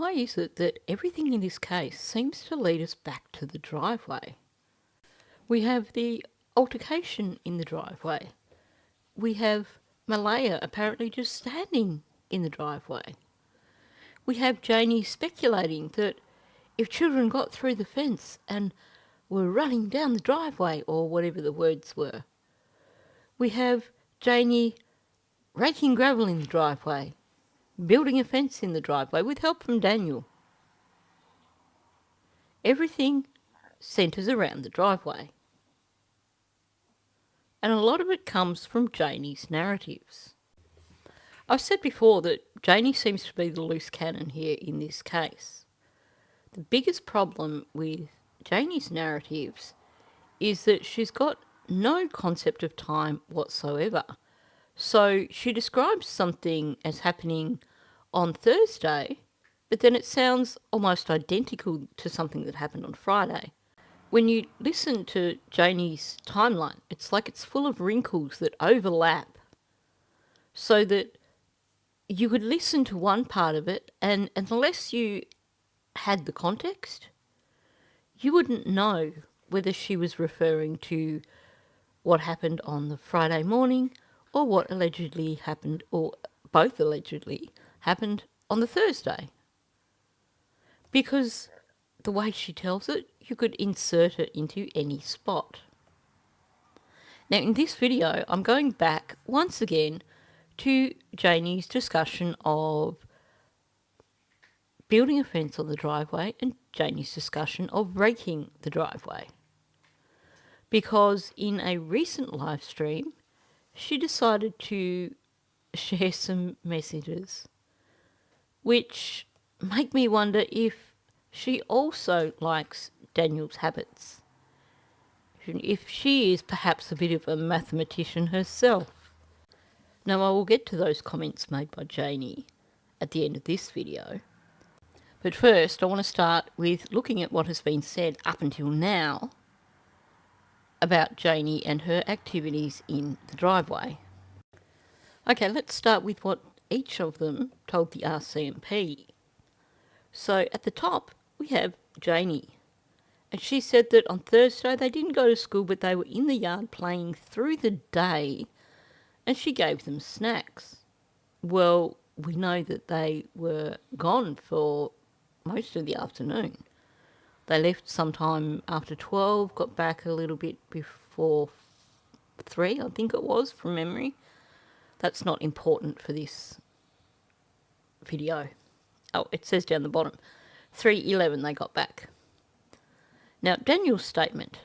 why is it that everything in this case seems to lead us back to the driveway? We have the altercation in the driveway. We have Malaya apparently just standing in the driveway. We have Janie speculating that if children got through the fence and were running down the driveway, or whatever the words were. We have Janie raking gravel in the driveway, building a fence in the driveway with help from Daniel. Everything centres around the driveway. And a lot of it comes from Janie's narratives. I've said before that Janie seems to be the loose cannon here in this case. The biggest problem with Janie's narratives is that she's got no concept of time whatsoever. So she describes something as happening on Thursday, but then it sounds almost identical to something that happened on Friday. When you listen to Janie's timeline, it's like it's full of wrinkles that overlap, so that you could listen to one part of it, and unless you had the context, you wouldn't know whether she was referring to what happened on the Friday morning or what allegedly happened, or both allegedly happened on the Thursday. Because the way she tells it, you could insert it into any spot. Now in this video, I'm going back once again to Janie's discussion of building a fence on the driveway and Janie's discussion of raking the driveway. Because in a recent live stream, she decided to share some messages which make me wonder if she also likes Daniel's habits. If she is perhaps a bit of a mathematician herself. Now I will get to those comments made by Janie at the end of this video. But first I want to start with looking at what has been said up until now about Janie and her activities in the driveway. Okay, let's start with what each of them told the RCMP. So at the top we have Janie, and she said that on Thursday they didn't go to school, but they were in the yard playing through the day, and she gave them snacks. Well, we know that they were gone for most of the afternoon. They left sometime after 12, got back a little bit before 3, I think it was, from memory. That's not important for this video. Oh, it says down the bottom, 3:11 they got back. Now, Daniel's statement.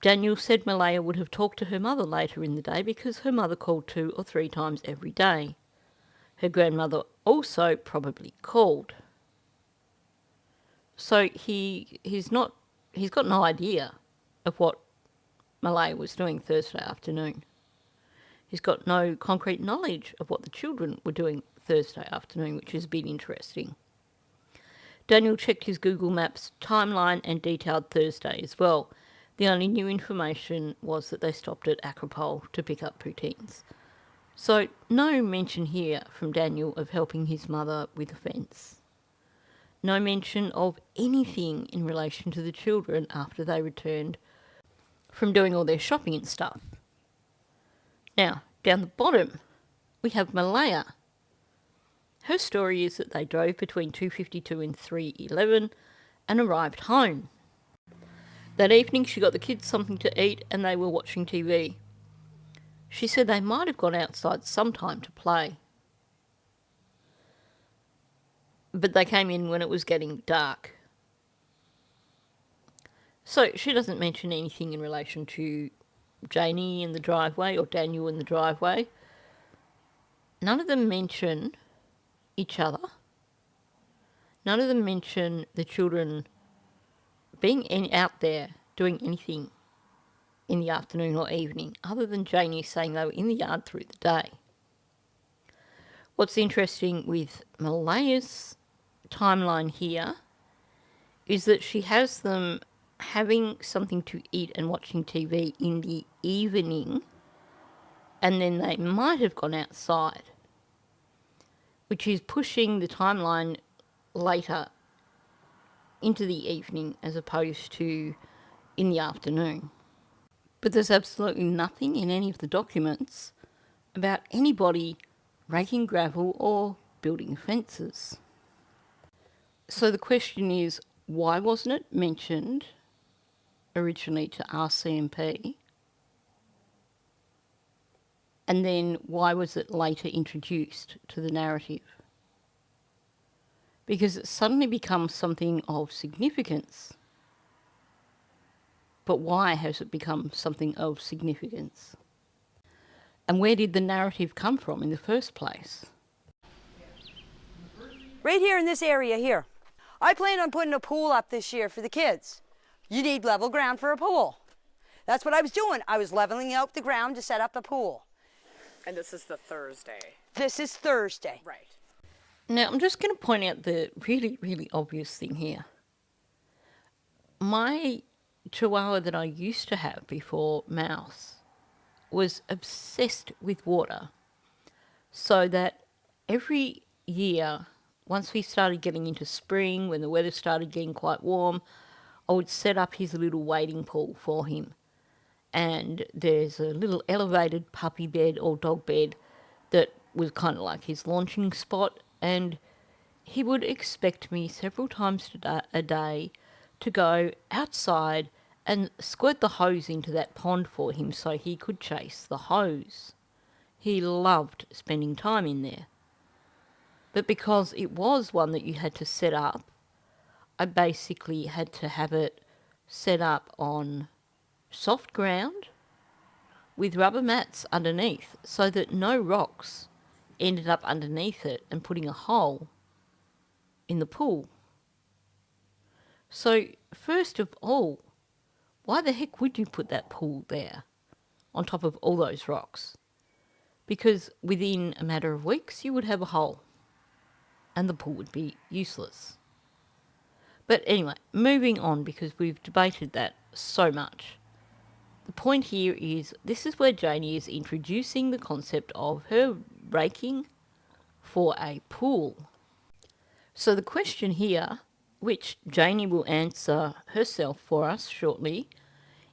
Daniel said Malaya would have talked to her mother later in the day because her mother called 2 or 3 times every day. Her grandmother also probably called. So he's got no idea of what Malaya was doing Thursday afternoon. He's got no concrete knowledge of what the children were doing Thursday afternoon, which is a bit interesting. Daniel checked his Google Maps timeline and detailed Thursday as well. The only new information was that they stopped at Acropole to pick up poutines. So no mention here from Daniel of helping his mother with a fence. No mention of anything in relation to the children after they returned from doing all their shopping and stuff. Now, down the bottom, we have Malaya. Her story is that they drove between 2:52 and 3:11 and arrived home. That evening she got the kids something to eat and they were watching TV. She said they might have gone outside sometime to play, but they came in when it was getting dark. So she doesn't mention anything in relation to Janie in the driveway or Daniel in the driveway. None of them mention each other. None of them mention the children being out there doing anything in the afternoon or evening, other than Janie saying they were in the yard through the day. What's interesting with Malaya's timeline here is that she has them having something to eat and watching TV in the evening, and then they might have gone outside, which is pushing the timeline later into the evening as opposed to in the afternoon. But there's absolutely nothing in any of the documents about anybody raking gravel or building fences. So the question is, why wasn't it mentioned originally to RCMP? And then why was it later introduced to the narrative? Because it suddenly becomes something of significance. But why has it become something of significance? And where did the narrative come from in the first place? Right here in this area here. I plan on putting a pool up this year for the kids. You need level ground for a pool. That's what I was doing. I was leveling out the ground to set up the pool. And this is the Thursday. This is Thursday. Right. Now, I'm just going to point out the really, really obvious thing here. My chihuahua that I used to have before Mouse was obsessed with water, so that every year, once we started getting into spring, when the weather started getting quite warm, I would set up his little wading pool for him. And there's a little elevated puppy bed or dog bed that was kind of like his launching spot, and he would expect me several times a day to go outside and squirt the hose into that pond for him so he could chase the hose. He loved spending time in there. But because it was one that you had to set up, I basically had to have it set up on soft ground with rubber mats underneath so that no rocks ended up underneath it and putting a hole in the pool. So, first of all, why the heck would you put that pool there on top of all those rocks? Because within a matter of weeks you would have a hole and the pool would be useless. But anyway, moving on, because we've debated that so much. The point here is, this is where Janie is introducing the concept of her raking for a pool. So the question here, which Janie will answer herself for us shortly,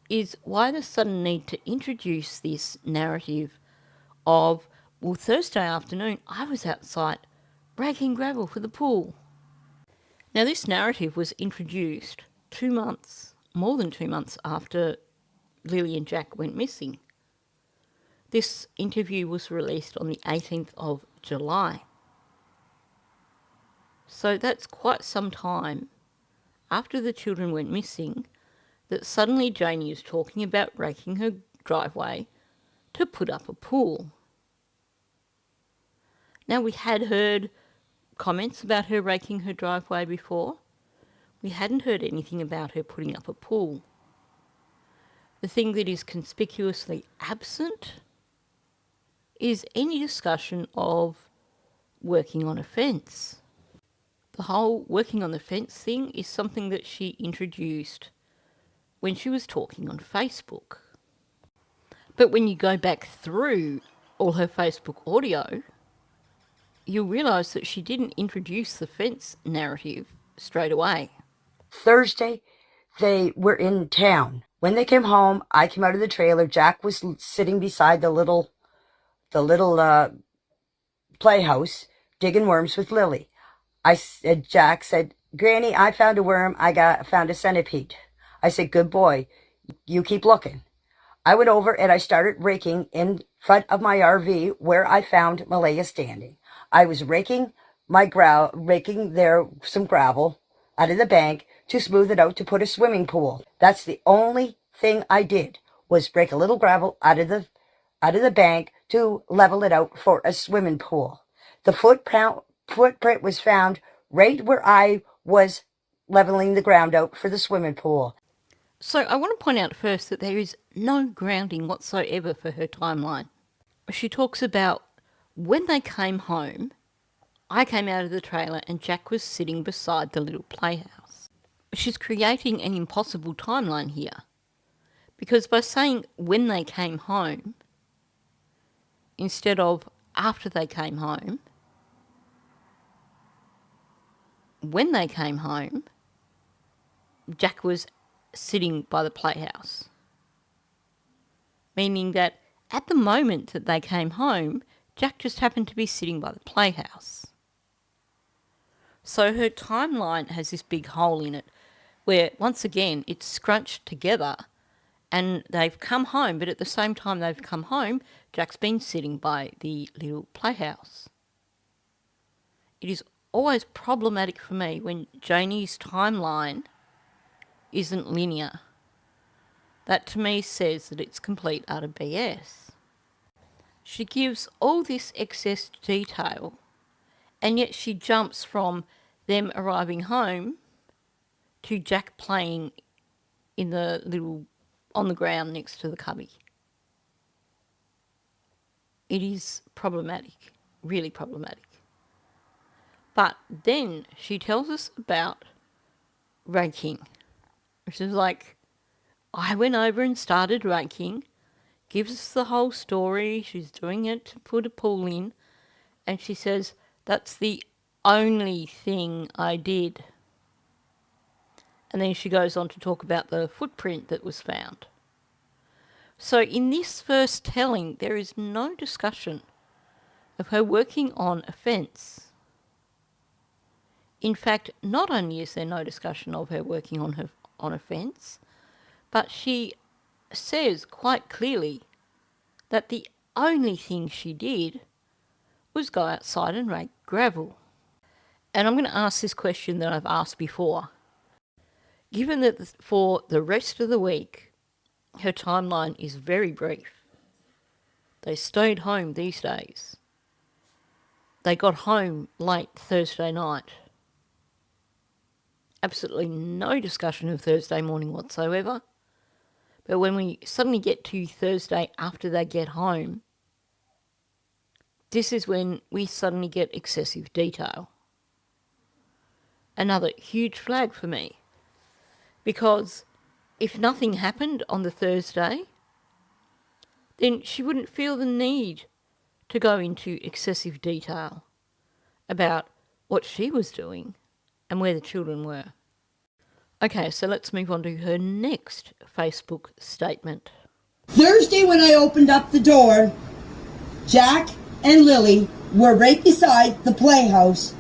is why the sudden need to introduce this narrative of, well, Thursday afternoon I was outside raking gravel for the pool. Now, this narrative was introduced more than 2 months after Lily and Jack went missing. This interview was released on the 18th of July. So that's quite some time after the children went missing that suddenly Janie is talking about raking her driveway to put up a pool. Now, we had heard comments about her raking her driveway before. We hadn't heard anything about her putting up a pool. The thing that is conspicuously absent is any discussion of working on a fence. The whole working on the fence thing is something that she introduced when she was talking on Facebook. But when you go back through all her Facebook audio, you'll realise that she didn't introduce the fence narrative straight away. Thursday, they were in town. When they came home, I came out of the trailer. Jack was sitting beside the little playhouse digging worms with Lily. Jack said, "Granny, I found a worm. Found a centipede." I said, "Good boy. You keep looking." I went over and I started raking in front of my RV where I found Malaya standing. I was raking there some gravel out of the bank to smooth it out to put a swimming pool. That's the only thing I did, was break a little gravel out of the bank to level it out for a swimming pool. The footprint was found right where I was leveling the ground out for the swimming pool. So I want to point out first that there is no grounding whatsoever for her timeline. She talks about when they came home, I came out of the trailer and Jack was sitting beside the little playhouse. She's creating an impossible timeline here, because by saying when they came home instead of after they came home, when they came home, Jack was sitting by the playhouse. Meaning that at the moment that they came home, Jack just happened to be sitting by the playhouse. So her timeline has this big hole in it where, once again, it's scrunched together and they've come home, but at the same time they've come home, Jack's been sitting by the little playhouse. It is always problematic for me when Janie's timeline isn't linear. That to me says that it's complete utter BS. She gives all this excess detail, and yet she jumps from them arriving home to Jack playing in the little, on the ground next to the cubby. It is problematic, really problematic. But then she tells us about raking, which is like, I went over and started raking, gives us the whole story. She's doing it to put a pool in, and she says, that's the only thing I did. And then she goes on to talk about the footprint that was found. So in this first telling, there is no discussion of her working on a fence. In fact, not only is there no discussion of her working on a fence, but she says quite clearly that the only thing she did was go outside and rake gravel. And I'm going to ask this question that I've asked before. Given that for the rest of the week, her timeline is very brief. They stayed home these days. They got home late Thursday night. Absolutely no discussion of Thursday morning whatsoever. But when we suddenly get to Thursday after they get home, this is when we suddenly get excessive detail. Another huge flag for me. Because if nothing happened on the Thursday, then she wouldn't feel the need to go into excessive detail about what she was doing and where the children were. Okay, so let's move on to her next Facebook statement. Thursday when I opened up the door, Jack and Lily were right beside the playhouse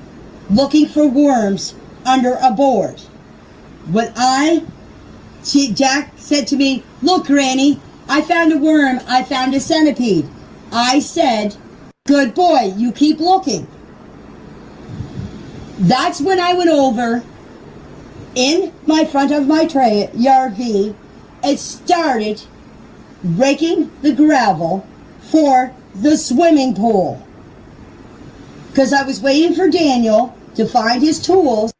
looking for worms under a board. Jack said to me, "Look, Granny, I found a worm, I found a centipede." I said, "Good boy, you keep looking." That's when I went over in my front of my RV and started raking the gravel for the swimming pool. Because I was waiting for Daniel to find his tools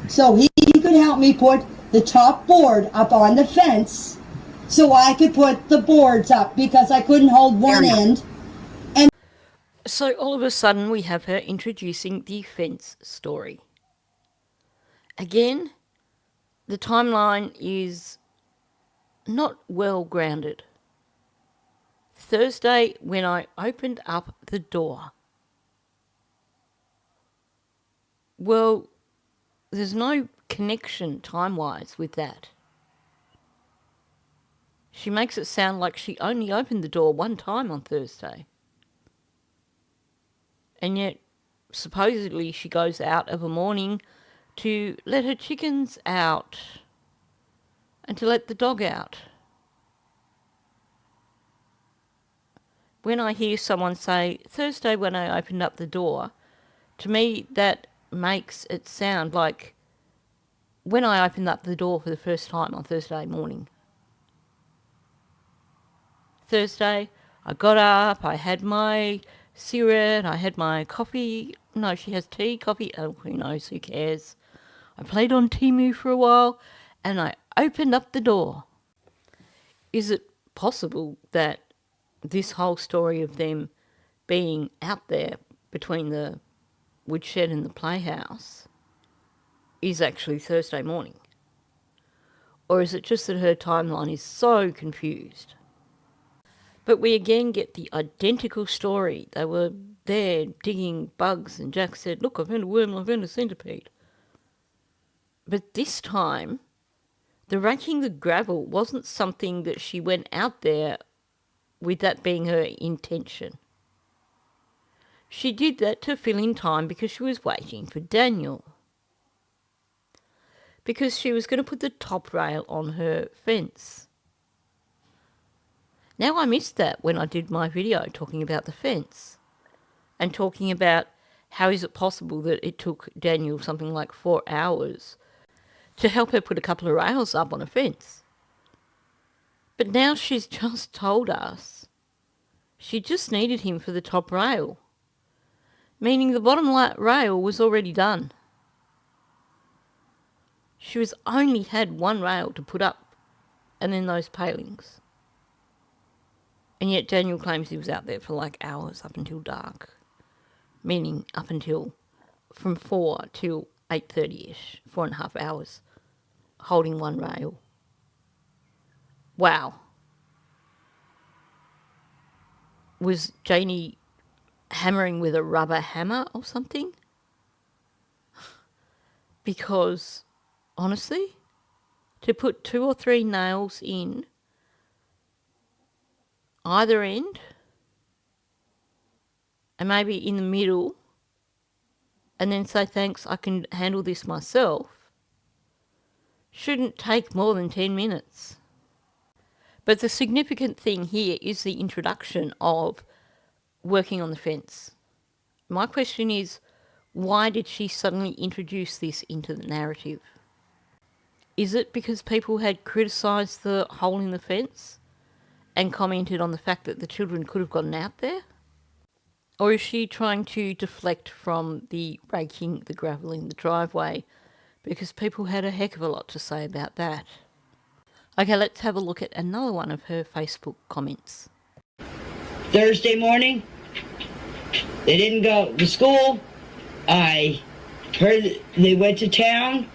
so he could help me put the top board up on the fence so I could put the boards up because I couldn't hold one end. And so all of a sudden we have her introducing the fence story. Again, the timeline is not well grounded. Thursday when I opened up the door. Well, there's no connection time-wise with that. She makes it sound like she only opened the door one time on Thursday. And yet, supposedly she goes out of a morning to let her chickens out and to let the dog out. When I hear someone say, Thursday when I opened up the door, to me that makes it sound like when I opened up the door for the first time on Thursday morning. Thursday, I got up, I had my cigarette, I had my coffee. No, she has tea, coffee, oh, who knows, who cares. I played on Temu for a while, and I opened up the door. Is it possible that this whole story of them being out there between the woodshed and the playhouse is actually Thursday morning? Or is it just that her timeline is so confused? But we again get the identical story. They were there digging bugs, and Jack said, "Look, I found a worm, I found a centipede." But this time, the raking the gravel wasn't something that she went out there with that being her intention. She did that to fill in time because she was waiting for Daniel. Because she was going to put the top rail on her fence. Now, I missed that when I did my video talking about the fence and talking about how is it possible that it took Daniel something like 4 hours to help her put a couple of rails up on a fence. But now she's just told us she just needed him for the top rail, meaning the bottom rail was already done. She was only had one rail to put up, and then those palings. And yet Daniel claims he was out there for like hours up until dark, meaning up until from 4 till 8:30ish, 4.5 hours, holding one rail. Wow. Was Janie hammering with a rubber hammer or something? Because, honestly, to put 2 or 3 nails in either end, and maybe in the middle, and then say, "Thanks, I can handle this myself," shouldn't take more than 10 minutes. But the significant thing here is the introduction of working on the fence. My question is, why did she suddenly introduce this into the narrative? Is it because people had criticised the hole in the fence and commented on the fact that the children could have gotten out there? Or is she trying to deflect from the raking the gravel in the driveway because people had a heck of a lot to say about that? Okay, let's have a look at another one of her Facebook comments. Thursday morning, they didn't go to school. I heard they went to town.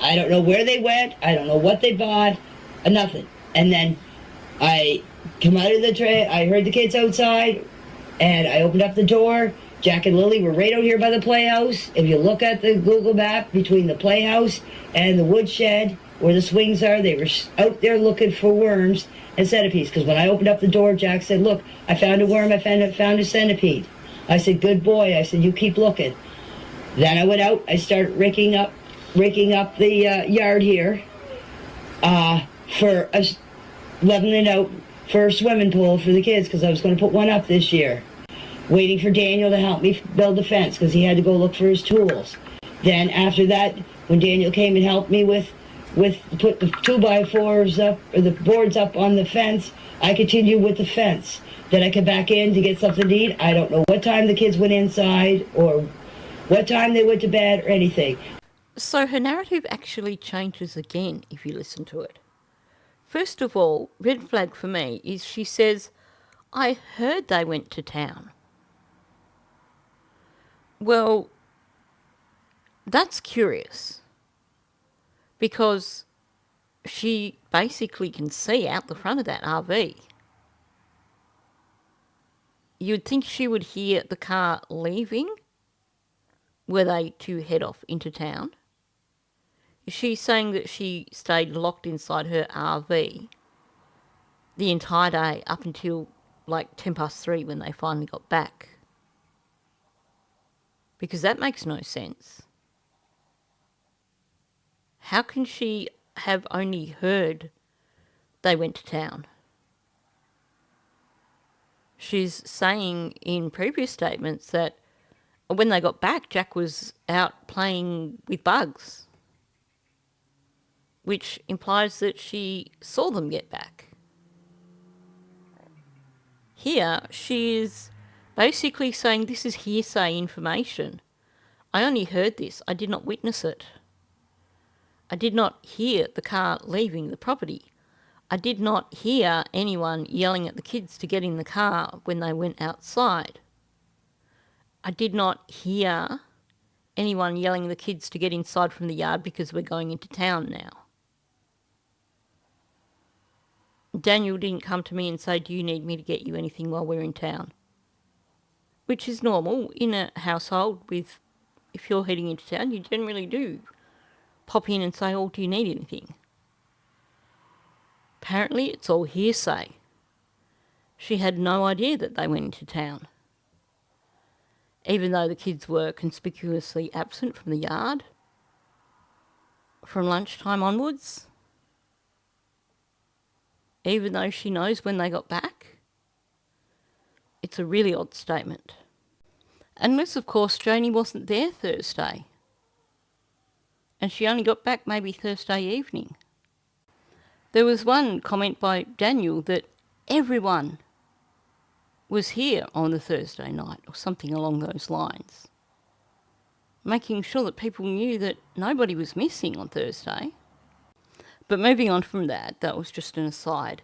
I don't know where they went. I don't know what they bought. Nothing. And then I come out of the tray. I heard the kids outside, and I opened up the door. Jack and Lily were right out here by the playhouse. If you look at the Google map between the playhouse and the woodshed where the swings are, they were out there looking for worms and centipedes. Because when I opened up the door, Jack said, "Look, I found a worm. I found a centipede." I said, "Good boy." I said, "You keep looking." Then I went out. I started raking up the yard here for leveling out for a swimming pool for the kids, because I was going to put one up this year. Waiting for Daniel to help me build the fence because he had to go look for his tools. Then after that, when Daniel came and helped me with put the 2x4s up, or the boards up on the fence, I continued with the fence. Then I came back in to get something to eat. I don't know what time the kids went inside or what time they went to bed or anything. So her narrative actually changes again if you listen to it. First of all, red flag for me is she says, "I heard they went to town." Well, that's curious, because she basically can see out the front of that RV. You'd think she would hear the car leaving. Were they to head off into town? Is she saying that she stayed locked inside her RV the entire day up until like 3:10 when they finally got back? Because that makes no sense. How can she have only heard they went to town? She's saying in previous statements that when they got back, Jack was out playing with bugs, which implies that she saw them get back. Here, she is basically saying this is hearsay information. I only heard this. I did not witness it. I did not hear the car leaving the property. I did not hear anyone yelling at the kids to get in the car when they went outside. I did not hear anyone yelling at the kids to get inside from the yard because we're going into town now. Daniel didn't come to me and say, "Do you need me to get you anything while we're in town?" which is normal in a household with, if you're heading into town, you generally do pop in and say, oh, do you need anything? Apparently it's all hearsay. She had no idea that they went into town, even though the kids were conspicuously absent from the yard from lunchtime onwards, even though she knows when they got back. It's a really odd statement. Unless, of course, Janie wasn't there Thursday, and she only got back maybe Thursday evening. There was one comment by Daniel that everyone was here on the Thursday night, or something along those lines, making sure that people knew that nobody was missing on Thursday. But moving on from that, that was just an aside.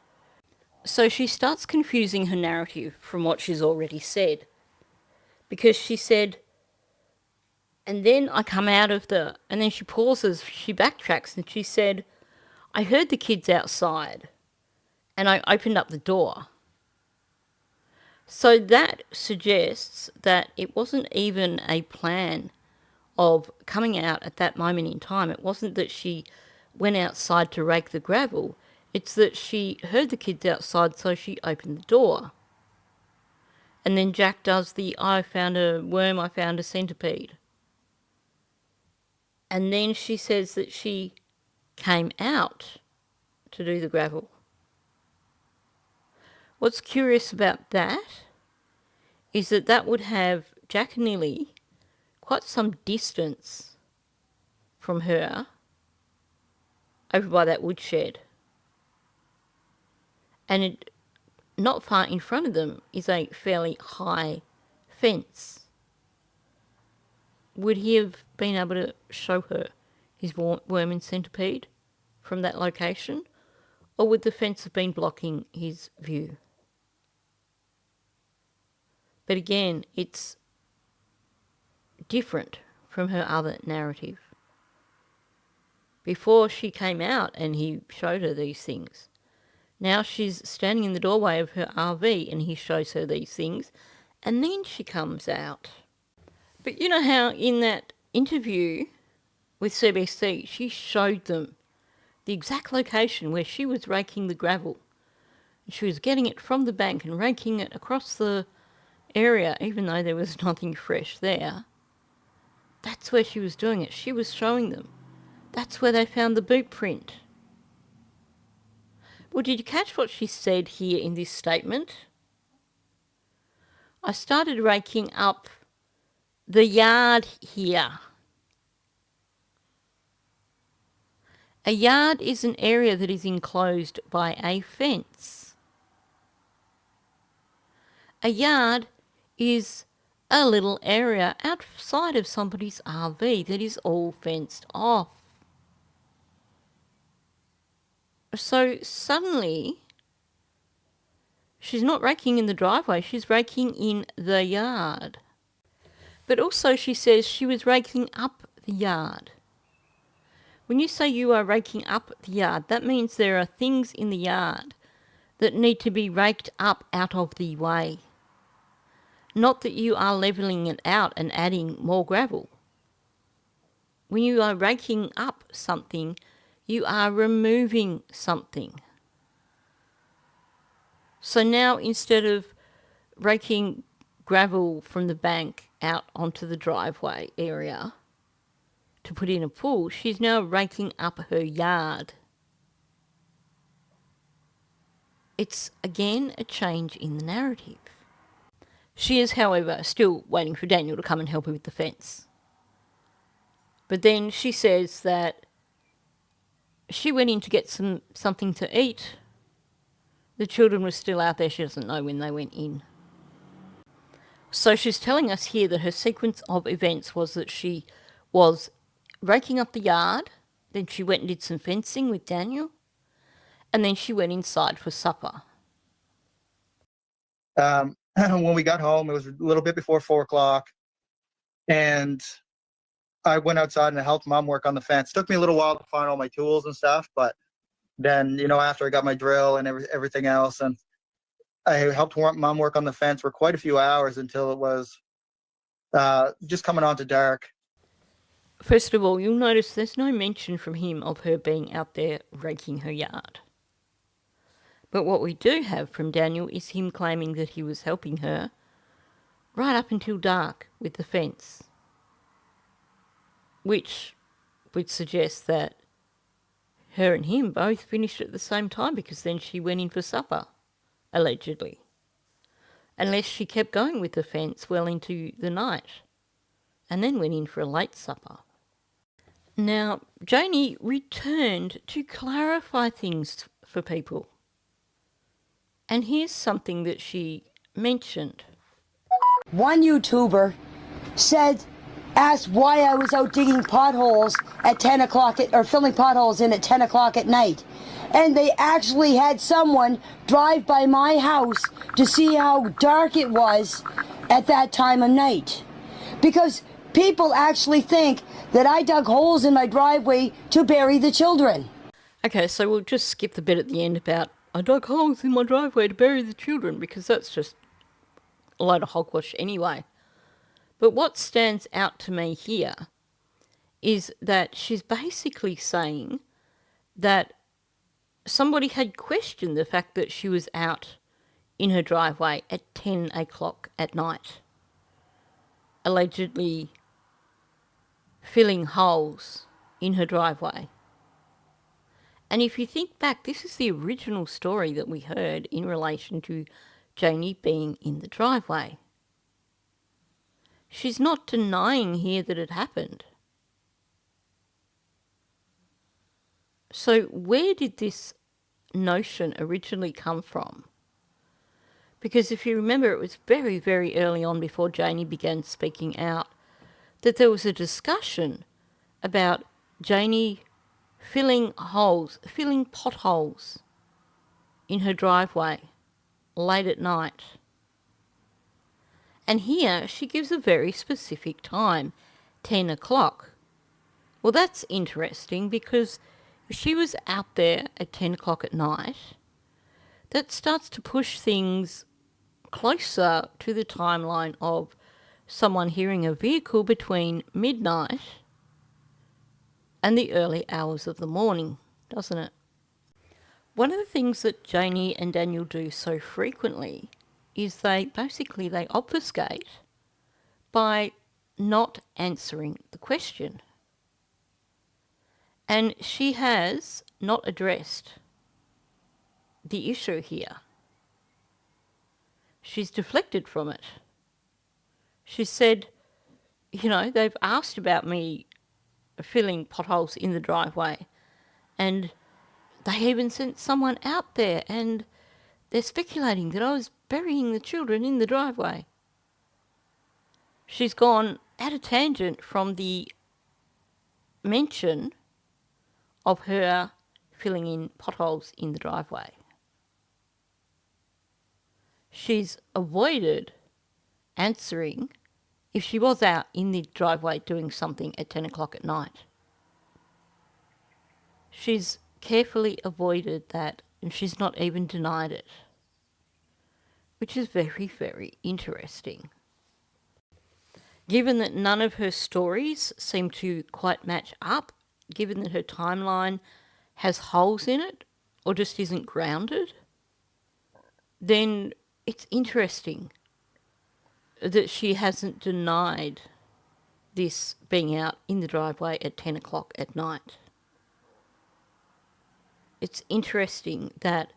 So she starts confusing her narrative from what she's already said, because she said, and then I come out of the, and then she pauses, she backtracks, and she said, I heard the kids outside, and I opened up the door. So that suggests that it wasn't even a plan of coming out at that moment in time. It wasn't that she went outside to rake the gravel. It's that she heard the kids outside, so she opened the door. And then Jack does the, I found a worm, I found a centipede. And then she says that she came out to do the gravel. What's curious about that is that that would have Jack and Lily quite some distance from her over by that woodshed. And not far in front of them is a fairly high fence. Would he have been able to show her his worm and centipede from that location? Or would the fence have been blocking his view? But again, it's different from her other narrative. Before she came out and he showed her these things, now she's standing in the doorway of her RV and he shows her these things, and then she comes out. But you know how in that interview with CBC, she showed them the exact location where she was raking the gravel. She was getting it from the bank and raking it across the area, even though there was nothing fresh there. That's where she was doing it. She was showing them. That's where they found the boot print. Well, did you catch what she said here in this statement? I started raking up the yard here. A yard is an area that is enclosed by a fence. A yard is a little area outside of somebody's RV that is all fenced off. So suddenly, she's not raking in the driveway, she's raking in the yard. But also she says she was raking up the yard. When you say you are raking up the yard, that means there are things in the yard that need to be raked up out of the way. Not that you are levelling it out and adding more gravel. When you are raking up something, you are removing something. So now instead of raking gravel from the bank out onto the driveway area to put in a pool, she's now raking up her yard. It's again a change in the narrative. She is, however, still waiting for Daniel to come and help her with the fence. But then she says that she went in to get something to eat. The children were still out there. She doesn't know when they went in. So she's telling us here that her sequence of events was that she was raking up the yard, then she went and did some fencing with Daniel, and then she went inside for supper. When we got home, it was a little bit before 4 o'clock, and I went outside and I helped Mom work on the fence. It took me a little while to find all my tools and stuff, but then, after I got my drill and everything else, and I helped mom work on the fence for quite a few hours until it was just coming on to dark. First of all, you'll notice there's no mention from him of her being out there raking her yard. But what we do have from Daniel is him claiming that he was helping her right up until dark with the fence, which would suggest that her and him both finished at the same time, because then she went in for supper, allegedly. Unless she kept going with the fence well into the night and then went in for a late supper. Now, Janie returned to clarify things for people. And here's something that she mentioned. One YouTuber asked why I was out digging potholes at 10 o'clock or filling potholes in at 10 o'clock at night. And they actually had someone drive by my house to see how dark it was at that time of night. Because people actually think that I dug holes in my driveway to bury the children. Okay, so we'll just skip the bit at the end about I dug holes in my driveway to bury the children, because that's just a load of hogwash anyway. But what stands out to me here is that she's basically saying that somebody had questioned the fact that she was out in her driveway at 10 o'clock at night, allegedly filling holes in her driveway. And if you think back, this is the original story that we heard in relation to Janie being in the driveway. She's not denying here that it happened. So where did this notion originally come from? Because if you remember, it was very, very early on, before Janie began speaking out, that there was a discussion about Janie filling potholes in her driveway late at night. And here she gives a very specific time, 10 o'clock. Well, that's interesting, because if she was out there at 10 o'clock at night, that starts to push things closer to the timeline of someone hearing a vehicle between midnight and the early hours of the morning, doesn't it? One of the things that Janie and Daniel do so frequently is they obfuscate by not answering the question. And she has not addressed the issue here. She's deflected from it. She said, they've asked about me filling potholes in the driveway, and they even sent someone out there, and they're speculating that I was burying the children in the driveway. She's gone at a tangent from the mention of her filling in potholes in the driveway. She's avoided answering if she was out in the driveway doing something at 10 o'clock at night. She's carefully avoided that, and she's not even denied it, which is very, very interesting. Given that none of her stories seem to quite match up, given that her timeline has holes in it or just isn't grounded, then it's interesting that she hasn't denied this being out in the driveway at 10 o'clock at night. It's interesting that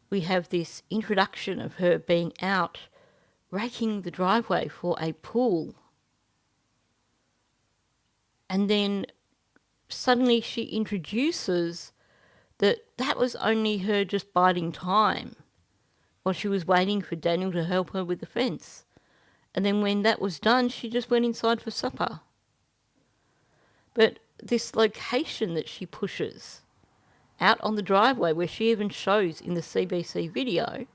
we have this introduction of her being out raking the driveway for a pool, and then suddenly she introduces that was only her just biding time while she was waiting for Daniel to help her with the fence. And then when that was done, she just went inside for supper. But this location that she pushes out on the driveway, where she even shows in the CBC video,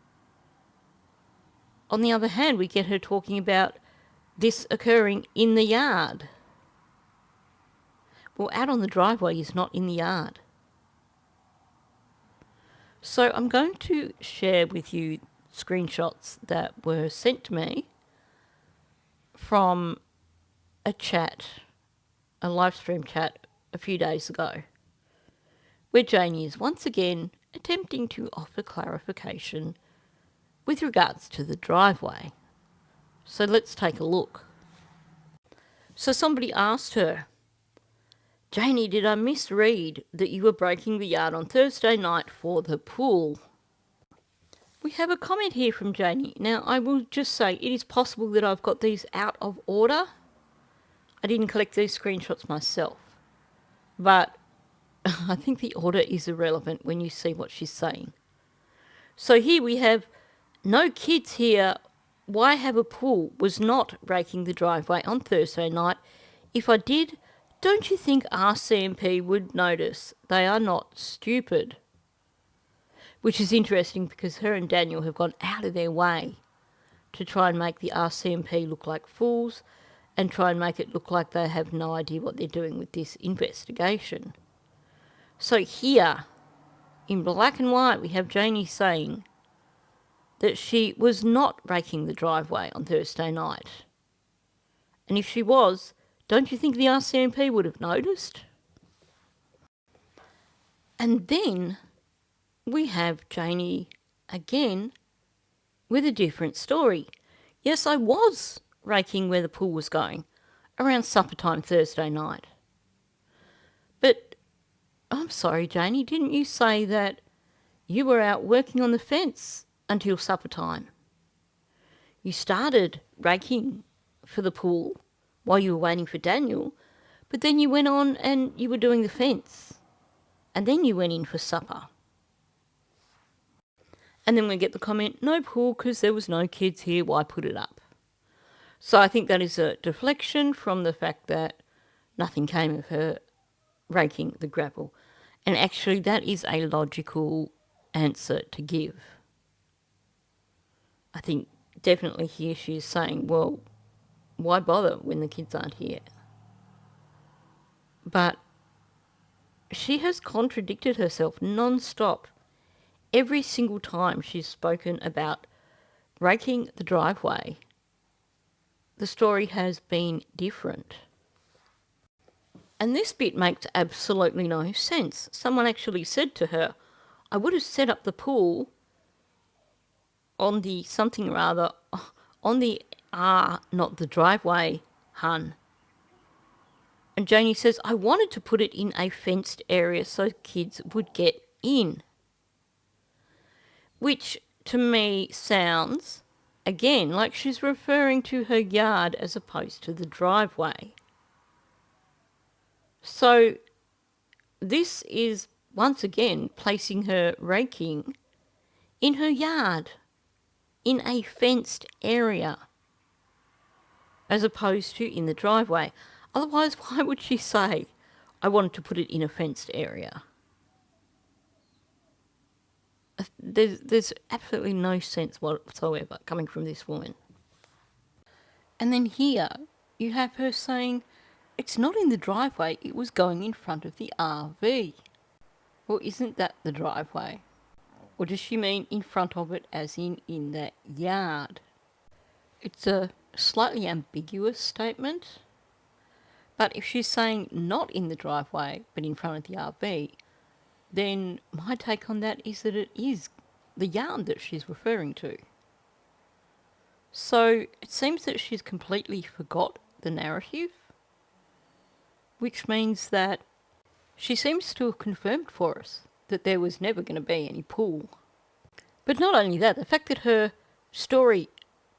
on the other hand, we get her talking about this occurring in the yard. Well, out on the driveway is not in the yard. So I'm going to share with you screenshots that were sent to me from a chat, a live stream chat a few days ago, where Janie is once again attempting to offer clarification with regards to the driveway. So let's take a look. So somebody asked her, Janie, did I misread that you were breaking the yard on Thursday night for the pool? We have a comment here from Janie. Now, I will just say it is possible that I've got these out of order. I didn't collect these screenshots myself. But I think the order is irrelevant when you see what she's saying. So here we have no kids here. Why have a pool? Was not raking the driveway on Thursday night. If I did, don't you think RCMP would notice? They are not stupid. Which is interesting because her and Daniel have gone out of their way to try and make the RCMP look like fools and try and make it look like they have no idea what they're doing with this investigation. So here, in black and white, we have Janie saying that she was not raking the driveway on Thursday night. And if she was, don't you think the RCMP would have noticed? And then we have Janie again with a different story. Yes, I was raking where the pool was going around supper time Thursday night. But I'm sorry, Janie, didn't you say that you were out working on the fence until supper time? You started raking for the pool while you were waiting for Daniel, but then you went on and you were doing the fence. And then you went in for supper. And then we get the comment, no pool because there was no kids here, why put it up? So I think that is a deflection from the fact that nothing came of her raking the gravel. And actually that is a logical answer to give. I think definitely here she is saying, well, why bother when the kids aren't here? But she has contradicted herself non-stop. Every single time she's spoken about raking the driveway, the story has been different. And this bit makes absolutely no sense. Someone actually said to her, I would have set up the pool on the something or other, on the not the driveway, hun. And Janie says, I wanted to put it in a fenced area so kids would get in. Which to me sounds, again, like she's referring to her yard as opposed to the driveway. So this is once again placing her raking in her yard, in a fenced area, as opposed to in the driveway. Otherwise, why would she say, I wanted to put it in a fenced area? There's absolutely no sense whatsoever coming from this woman. And then here you have her saying, it's not in the driveway, it was going in front of the RV. Well, isn't that the driveway? Or does she mean in front of it as in that yard? It's a slightly ambiguous statement. But if she's saying not in the driveway, but in front of the RV, then my take on that is that it is the yard that she's referring to. So it seems that she's completely forgot the narrative, which means that she seems to have confirmed for us that there was never going to be any pool. But not only that, the fact that her story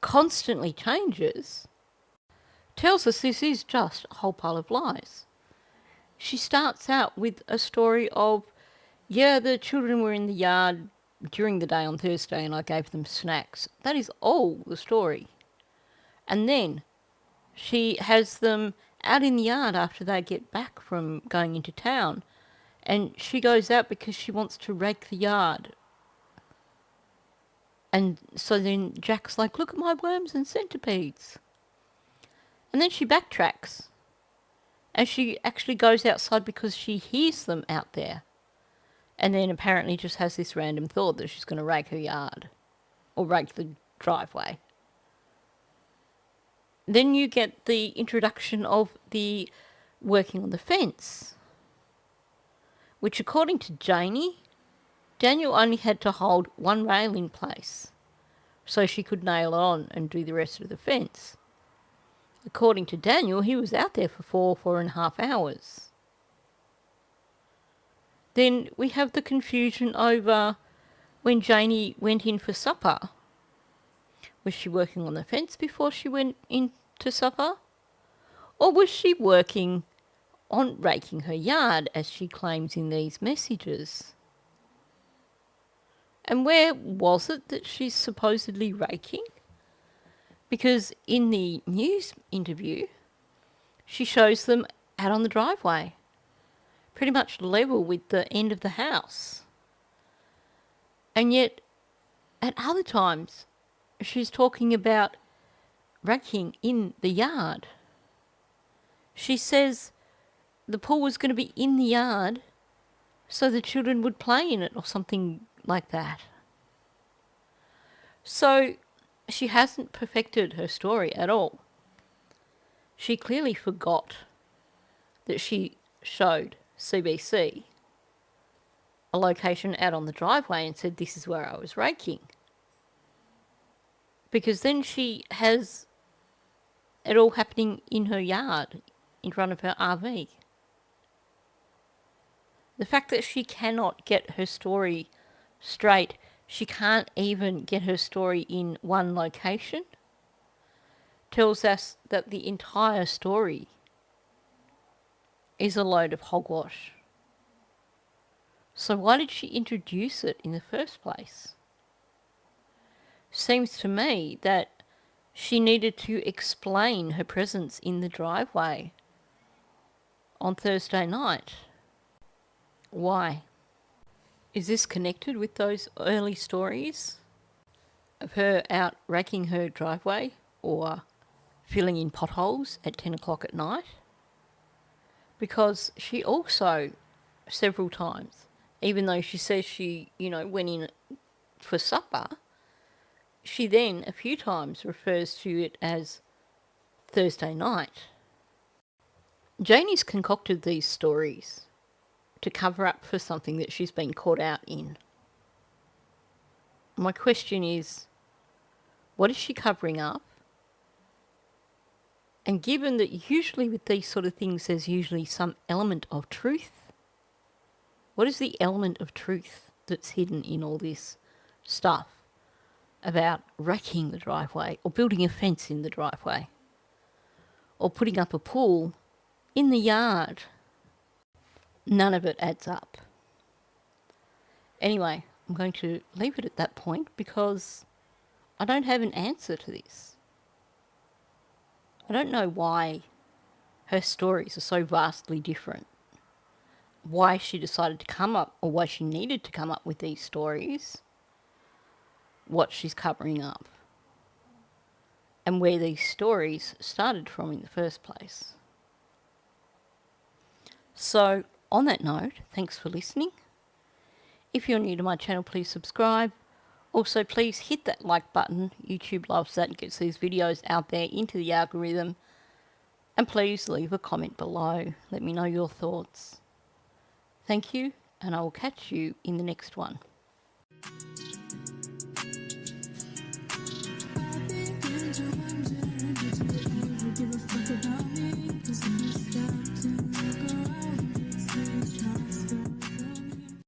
constantly changes tells us this is just a whole pile of lies. She starts out with a story of, yeah, the children were in the yard during the day on Thursday and I gave them snacks. That is all the story. And then she has them out in the yard after they get back from going into town. And she goes out because she wants to rake the yard. And so then Jack's like, look at my worms and centipedes. And then she backtracks. And she actually goes outside because she hears them out there. And then apparently just has this random thought that she's going to rake her yard. or rake the driveway. Then you get the introduction of the working on the fence, which according to Janie, Daniel only had to hold one rail in place so she could nail it on and do the rest of the fence. According to Daniel, he was out there for 4.5 hours. Then we have the confusion over when Janie went in for supper. Was she working on the fence before she went in to supper? Or was she working on raking her yard, as she claims in these messages? And where was it that she's supposedly raking? Because in the news interview, she shows them out on the driveway, pretty much level with the end of the house. And yet, at other times, she's talking about raking in the yard. She says the pool was going to be in the yard so the children would play in it or something like that. So she hasn't perfected her story at all. She clearly forgot that she showed CBC a location out on the driveway and said, this is where I was raking. Because then she has it all happening in her yard, in front of her RV. The fact that she cannot get her story straight, she can't even get her story in one location, tells us that the entire story is a load of hogwash. So why did she introduce it in the first place? Seems to me that she needed to explain her presence in the driveway on Thursday night. Why? Is this connected with those early stories of her out raking her driveway or filling in potholes at 10 o'clock at night? Because she also, several times, even though she says she, went in for supper, she then a few times refers to it as Thursday night. Janie's concocted these stories to cover up for something that she's been caught out in. My question is, what is she covering up? And given that usually with these sort of things there's usually some element of truth, what is the element of truth that's hidden in all this stuff about raking the driveway or building a fence in the driveway or putting up a pool in the yard? None of it adds up. Anyway, I'm going to leave it at that point because I don't have an answer to this. I don't know why her stories are so vastly different. Why she decided to come up, or why she needed to come up with these stories. What she's covering up. And where these stories started from in the first place. So, on that note, thanks for listening. If you're new to my channel, please subscribe. Also, please hit that like button. YouTube loves that and gets these videos out there into the algorithm. And please leave a comment below. Let me know your thoughts. Thank you, and I will catch you in the next one.